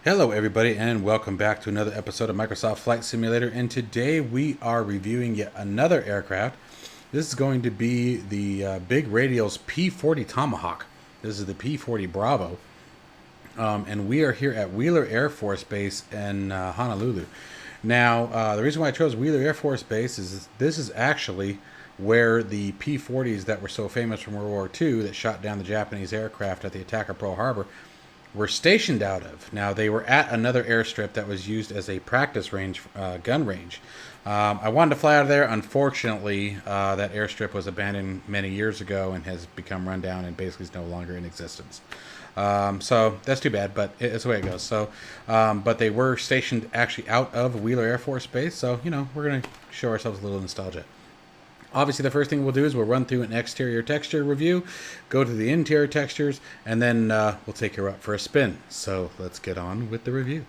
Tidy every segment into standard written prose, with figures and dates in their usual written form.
Hello everybody and welcome back to another episode of Microsoft Flight Simulator, and today we are reviewing yet another aircraft. This is going to be the Big Radial's P-40 Tomahawk. This is the P-40 Bravo, and we are here at Wheeler Air Force Base in Honolulu. Now the reason why I chose Wheeler Air Force Base is this is actually where the P-40s that were so famous from World War II that shot down the Japanese aircraft at the attack of Pearl Harbor were stationed out of. Now, they were at another airstrip that was used as a practice range, gun range. I wanted to fly out of there. Unfortunately, that airstrip was abandoned many years ago and has become run down and basically is no longer in existence. So that's too bad, but it's the way it goes. So, but they were stationed actually out of Wheeler Air Force Base, so, you know, we're going to show ourselves a little nostalgia. Obviously, the first thing we'll do is we'll run through an exterior texture review, go to the interior textures, and then we'll take her up for a spin. So let's get on with the review.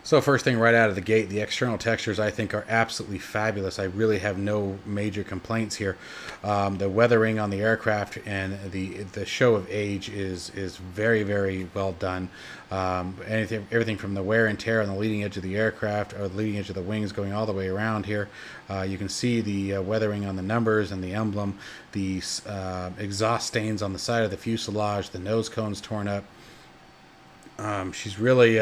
So first thing right out of the gate, the external textures I think are absolutely fabulous. I really have no major complaints here. The weathering on the aircraft and the show of age is very, very well done. Everything from the wear and tear on the leading edge of the aircraft or the leading edge of the wings going all the way around here. You can see the weathering on the numbers and the emblem, the exhaust stains on the side of the fuselage, the nose cones torn up. She's really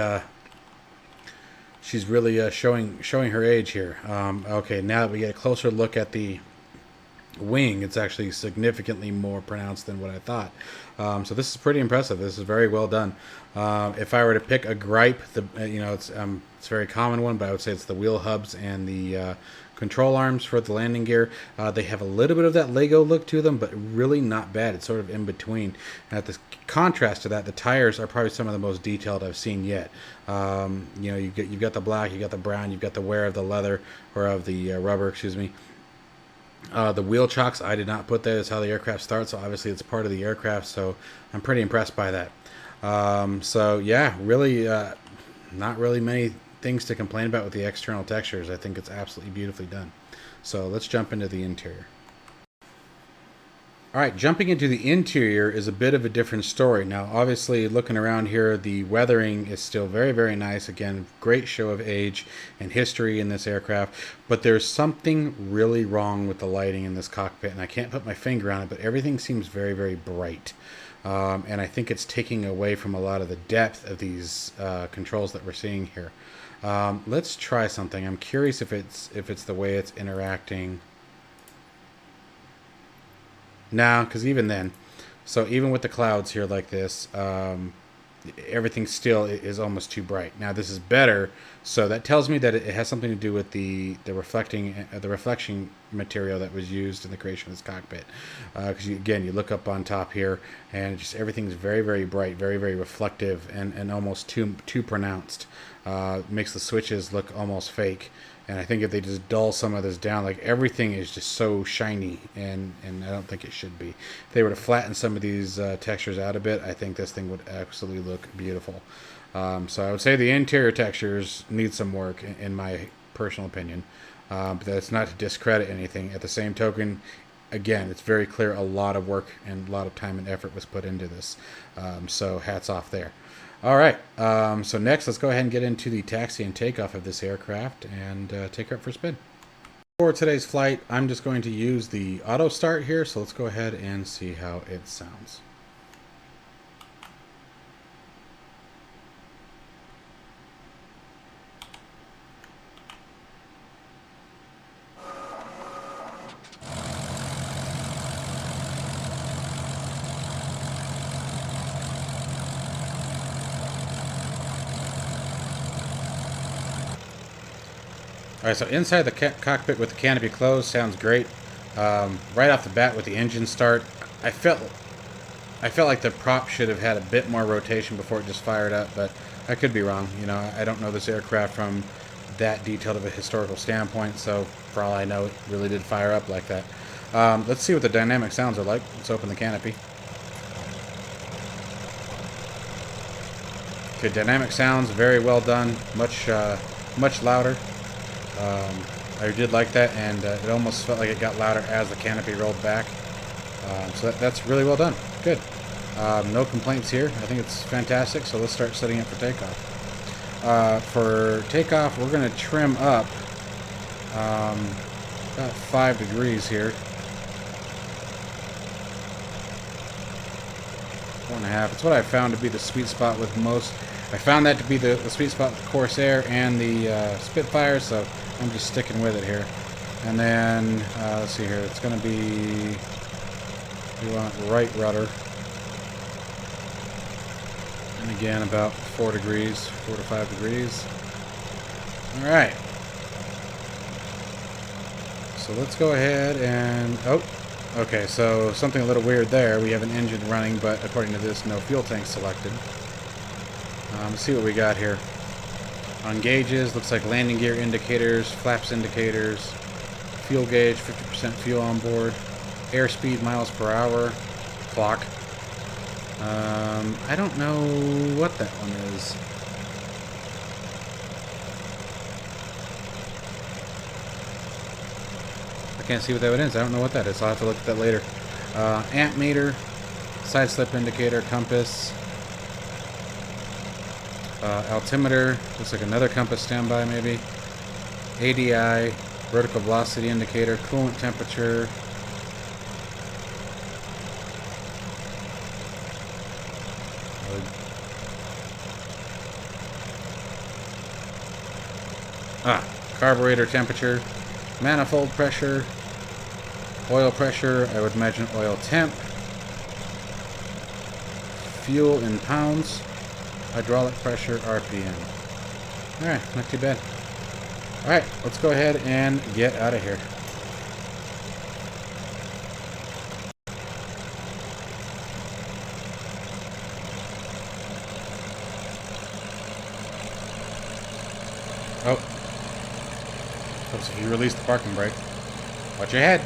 showing her age here. Okay, now that we get a closer look at the wing, it's actually significantly more pronounced than what I thought. So this is pretty impressive. This is very well done. If I were to pick a gripe, it's a very common one, but I would say it's the wheel hubs and the control arms for the landing gear. They have a little bit of that Lego look to them, but really not bad. It's sort of in between. And at the contrast to that, the tires are probably some of the most detailed I've seen yet. You've got the black, you've got the brown, you've got the wear of the leather or of the rubber, excuse me. The wheel chocks, I did not put that as how the aircraft starts, so obviously it's part of the aircraft, so I'm pretty impressed by that. So yeah, really not really many things to complain about with the external textures. I think it's absolutely beautifully done. So let's jump into the interior. Alright, jumping into the interior is a bit of a different story. Now, obviously, looking around here, the weathering is still very, very nice. Again, great show of age and history in this aircraft. But there's something really wrong with the lighting in this cockpit, and I can't put my finger on it, but everything seems very, very bright. And I think it's taking away from a lot of the depth of these controls that we're seeing here. Let's try something. I'm curious if it's the way it's interacting. Nah, because even then, so even with the clouds here like this, everything still is almost too bright. Now this is better, so that tells me that it has something to do with the reflection material that was used in the creation of this cockpit. Because again, you look up on top here, and just everything's very, very bright, very, very reflective, and almost too pronounced. Makes the switches look almost fake. And I think if they just dull some of this down, like everything is just so shiny, and I don't think it should be. If they were to flatten some of these textures out a bit, I think this thing would absolutely look beautiful. So I would say the interior textures need some work, in my personal opinion. But that's not to discredit anything. At the same token, again, it's very clear a lot of work and a lot of time and effort was put into this. So hats off there. All right, so next let's go ahead and get into the taxi and takeoff of this aircraft and take her up for a spin. For today's flight, I'm just going to use the auto start here, so let's go ahead and see how it sounds. Alright, so inside the cockpit with the canopy closed sounds great. Right off the bat with the engine start, I felt I felt like the prop should have had a bit more rotation before it just fired up, but I could be wrong. You know, I don't know this aircraft from that detailed of a historical standpoint, so for all I know, it really did fire up like that. Let's see what the dynamic sounds are like. Let's open the canopy. Okay, dynamic sounds, very well done. Much louder. I did like that, and it almost felt like it got louder as the canopy rolled back. So that's really well done. Good. No complaints here. I think it's fantastic, so let's start setting up for takeoff. For takeoff, we're going to trim up about 5 degrees here. 4.5. It's what I found to be the sweet spot with most. I found that to be the sweet spot with Corsair and the Spitfire, so I'm just sticking with it here. And then, let's see here, it's going to be, we want right rudder. And again, about 4 degrees, 4 to 5 degrees. All right. So let's go ahead and, oh, okay, so something a little weird there. We have an engine running, but according to this, no fuel tank selected. Let's see what we got here. On gauges, looks like landing gear indicators, flaps indicators, fuel gauge, 50% fuel on board, airspeed, miles per hour, clock. I don't know what that one is. I can't see what that one is. I don't know what that is. I'll have to look at that later. Amp meter, side slip indicator, compass, altimeter, looks like another compass standby maybe, ADI, vertical velocity indicator, coolant temperature, carburetor temperature, manifold pressure, oil pressure, I would imagine oil temp, fuel in pounds, hydraulic pressure, RPM. Alright, not too bad. Alright, let's go ahead and get out of here. Oh. Folks, if you release the parking brake, watch your head.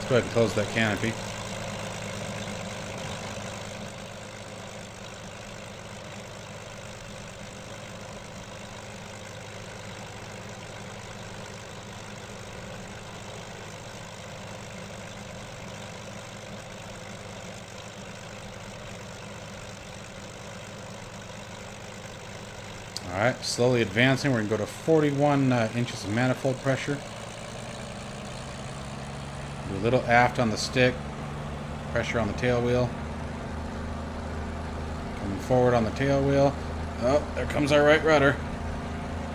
Go ahead and close that canopy. Alright, slowly advancing. We're going to go to 41 inches of manifold pressure. Do a little aft on the stick. Pressure on the tail wheel. Coming forward on the tail wheel. Oh, there comes our right rudder.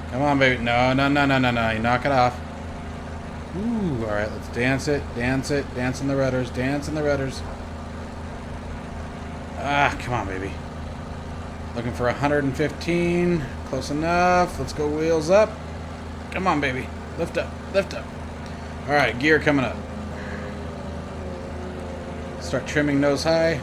Come on, baby. No, no, no, no, no, no. You knock it off. Ooh, alright, let's dance it, dance it, dance in the rudders, dance in the rudders. Ah, come on, baby. Looking for 115. Close enough. Let's go wheels up. Come on, baby. Lift up, lift up. Alright, gear coming up. Start trimming nose high.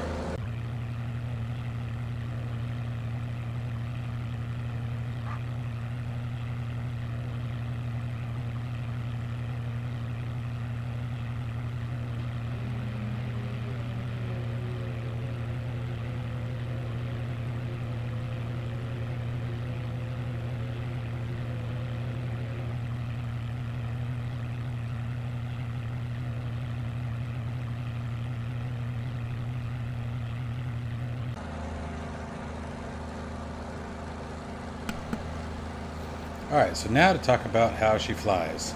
Alright, so now to talk about how she flies.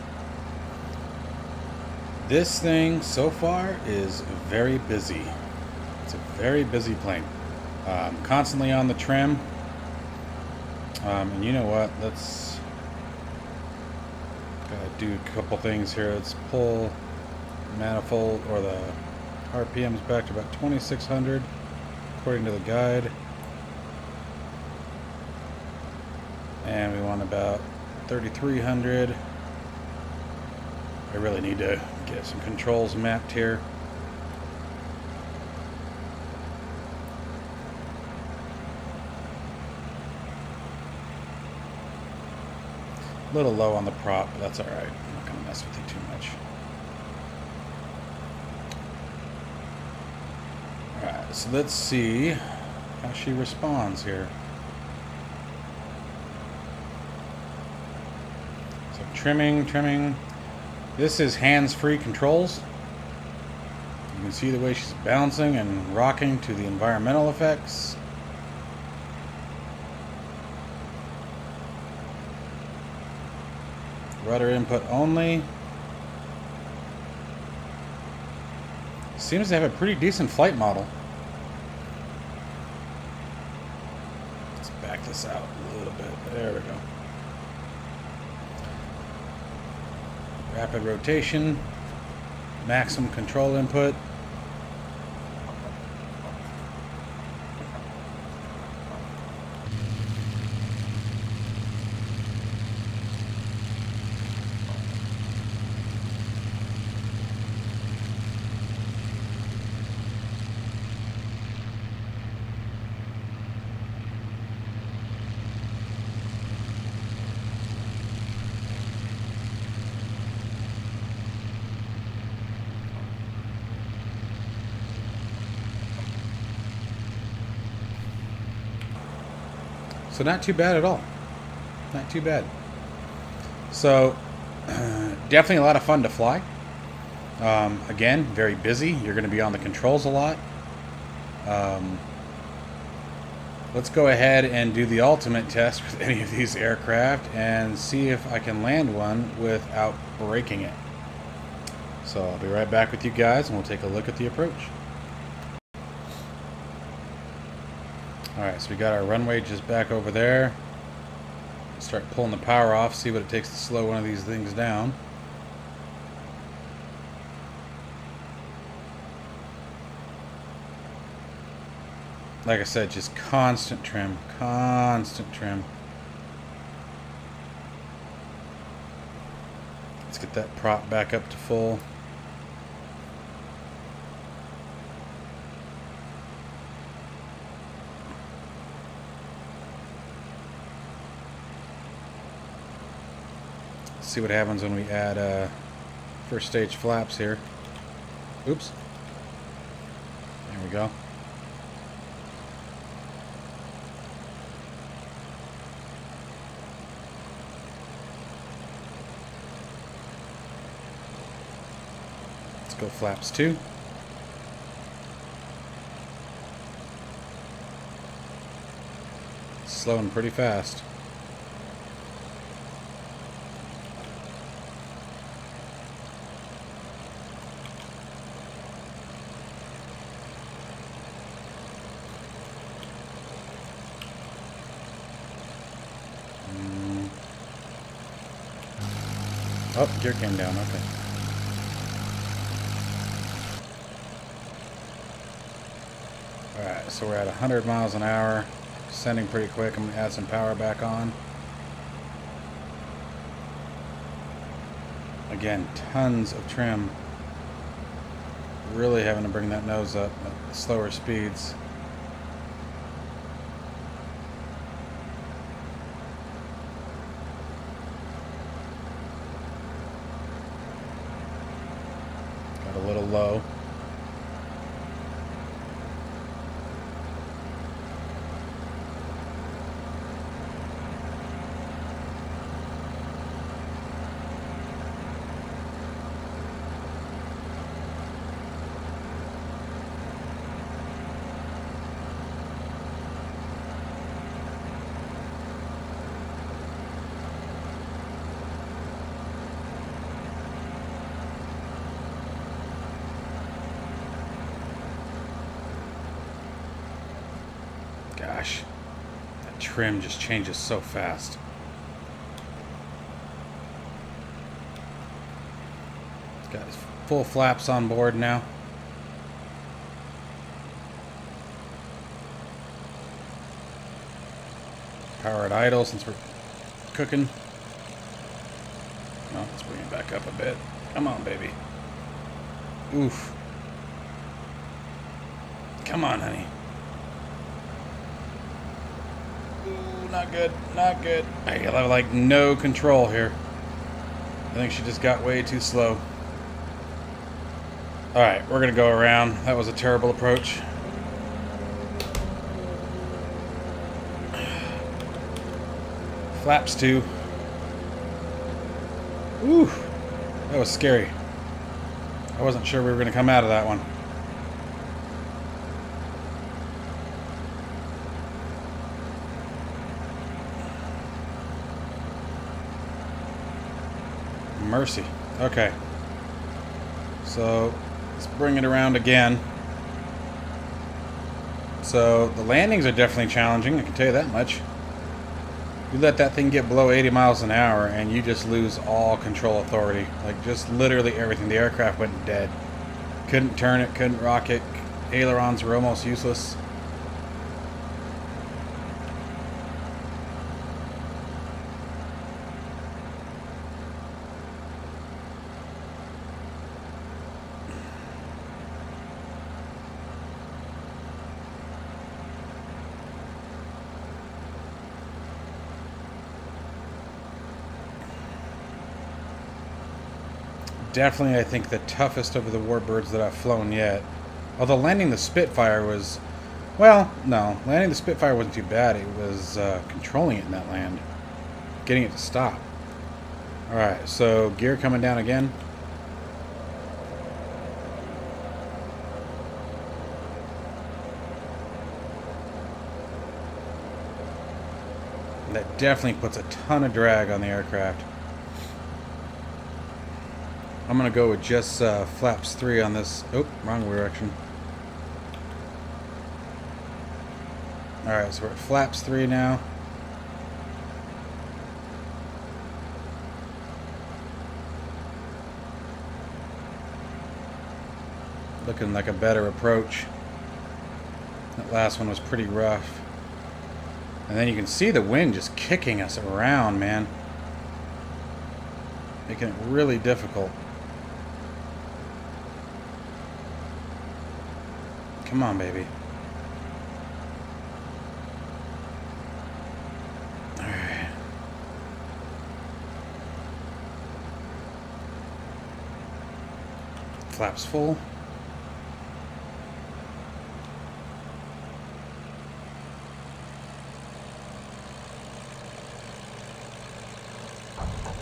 This thing so far is very busy. It's a very busy plane. Constantly on the trim. And you know what? Let's do a couple things here. Let's pull manifold or the RPMs back to about 2600 according to the guide. And we want about 3300. I really need to get some controls mapped here. A little low on the prop, but that's alright. I'm not going to mess with it too much. Alright, so let's see how she responds here. So trimming. This is hands-free controls. You can see the way she's bouncing and rocking to the environmental effects. Rudder input only. Seems to have a pretty decent flight model. Let's back this out a little bit. There we go. Rapid rotation. Maximum control input. So not too bad at all. Not too bad. So definitely a lot of fun to fly. Again, very busy. You're going to be on the controls a lot. Let's go ahead and do the ultimate test with any of these aircraft and see if I can land one without breaking it. So I'll be right back with you guys and we'll take a look at the approach. Alright, so we got our runway just back over there. Start pulling the power off, see what it takes to slow one of these things down. Like I said, just constant trim, constant trim. Let's get that prop back up to full. See what happens when we add first stage flaps here. Oops. There we go. Let's go flaps 2. Slowing pretty fast. Oh, gear came down, okay. Alright, so we're at 100 miles an hour, descending pretty quick. I'm going to add some power back on. Again, tons of trim. Really having to bring that nose up at slower speeds. A little low. gosh. That trim just changes so fast. Got his full flaps on board now. Power at idle since we're cooking. Oh, let's bring it back up a bit. Come on, baby. Oof. Come on, honey. Ooh, not good. Not good. I have like no control here. I think she just got way too slow. Alright, we're going to go around. That was a terrible approach. Flaps 2. Ooh, that was scary. I wasn't sure we were going to come out of that one. Mercy. Okay. So, let's bring it around again. So, the landings are definitely challenging, I can tell you that much. You let that thing get below 80 miles an hour and you just lose all control authority. Like, just literally everything. The aircraft went dead. Couldn't turn it, couldn't rock it. Ailerons were almost useless. Definitely, I think, the toughest of the Warbirds that I've flown yet. Although landing the Spitfire was... Well, no. Landing the Spitfire wasn't too bad. It was controlling it in that land. Getting it to stop. Alright, so gear coming down again. And that definitely puts a ton of drag on the aircraft. I'm going to go with just flaps 3 on this. Oh, wrong direction. Alright, so we're at flaps 3 now. Looking like a better approach. That last one was pretty rough. And then you can see the wind just kicking us around, man. Making it really difficult. Come on, baby. Alright. Flaps full.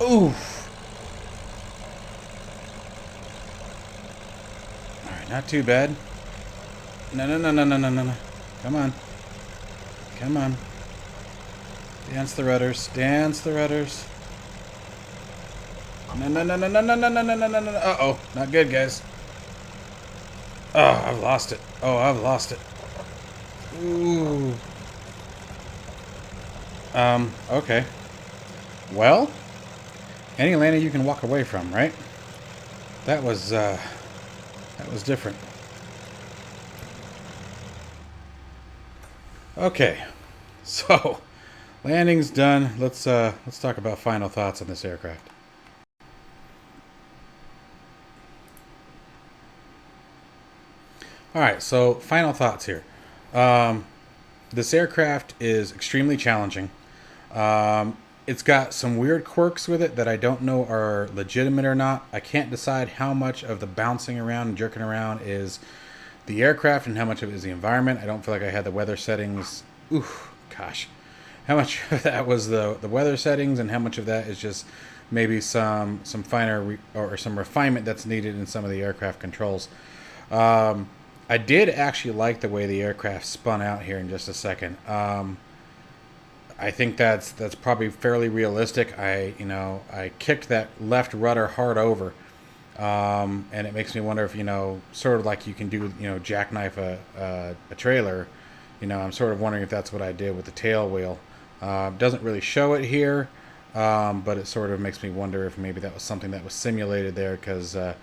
Oof. Alright, not too bad. No. Come on. Come on. Dance the rudders. Dance the rudders. No. Uh-oh. Not good, guys. Oh, I've lost it. Oh, I've lost it. Ooh. Okay. Well, any landing you can walk away from, right? That was different. Okay, so landing's done. Let's talk about final thoughts on this aircraft. All right, so final thoughts here. This aircraft is extremely challenging. It's got some weird quirks with it that I don't know are legitimate or not. I can't decide how much of the bouncing around and jerking around is the aircraft and how much of it is the environment. I don't feel like I had the weather settings. Oof, gosh. How much of that was the weather settings and how much of that is just maybe some finer or some refinement that's needed in some of the aircraft controls. I did actually like the way the aircraft spun out here in just a second. I think that's probably fairly realistic. I kicked that left rudder hard over. And it makes me wonder if, sort of like you can do, jackknife a trailer, I'm sort of wondering if that's what I did with the tail wheel. Doesn't really show it here, but it sort of makes me wonder if maybe that was something that was simulated there, because I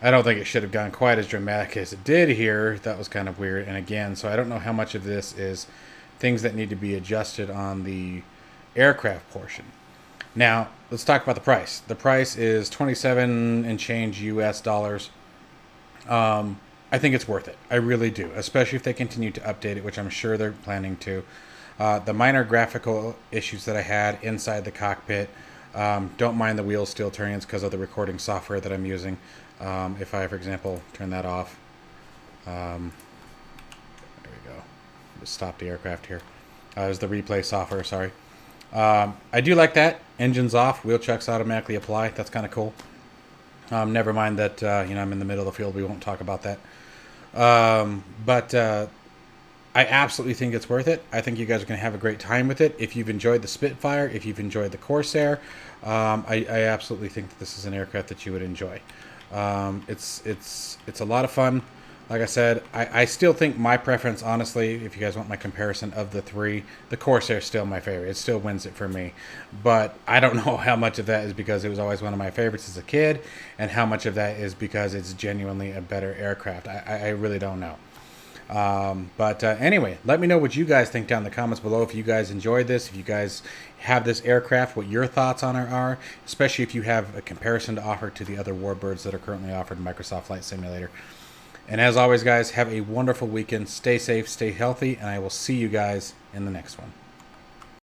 don't think it should have gone quite as dramatic as it did here. That was kind of weird. And again, so I don't know how much of this is things that need to be adjusted on the aircraft portion. Now, let's talk about the price. The price is 27 and change US dollars. I think it's worth it. I really do, especially if they continue to update it, which I'm sure they're planning to. The minor graphical issues that I had inside the cockpit, don't mind the wheels still turning. It's because of the recording software that I'm using. If I, for example, turn that off, there we go. Just stop the aircraft here. There's the replay software, sorry. I do like that. Engine's off, wheel checks automatically apply. That's kind of cool. Never mind that, I'm in the middle of the field. We won't talk about that. But I absolutely think it's worth it. I think you guys are going to have a great time with it. If you've enjoyed the Spitfire, if you've enjoyed the Corsair, I absolutely think that this is an aircraft that you would enjoy. It's a lot of fun. Like I said, I still think my preference, honestly, if you guys want my comparison of the three, the Corsair is still my favorite. It still wins it for me. But I don't know how much of that is because it was always one of my favorites as a kid, and how much of that is because it's genuinely a better aircraft. I really don't know. But anyway, let me know what you guys think down in the comments below. If you guys enjoyed this, if you guys have this aircraft, what your thoughts on it are, especially if you have a comparison to offer to the other Warbirds that are currently offered in Microsoft Flight Simulator. And as always, guys, have a wonderful weekend. Stay safe, stay healthy, and I will see you guys in the next one.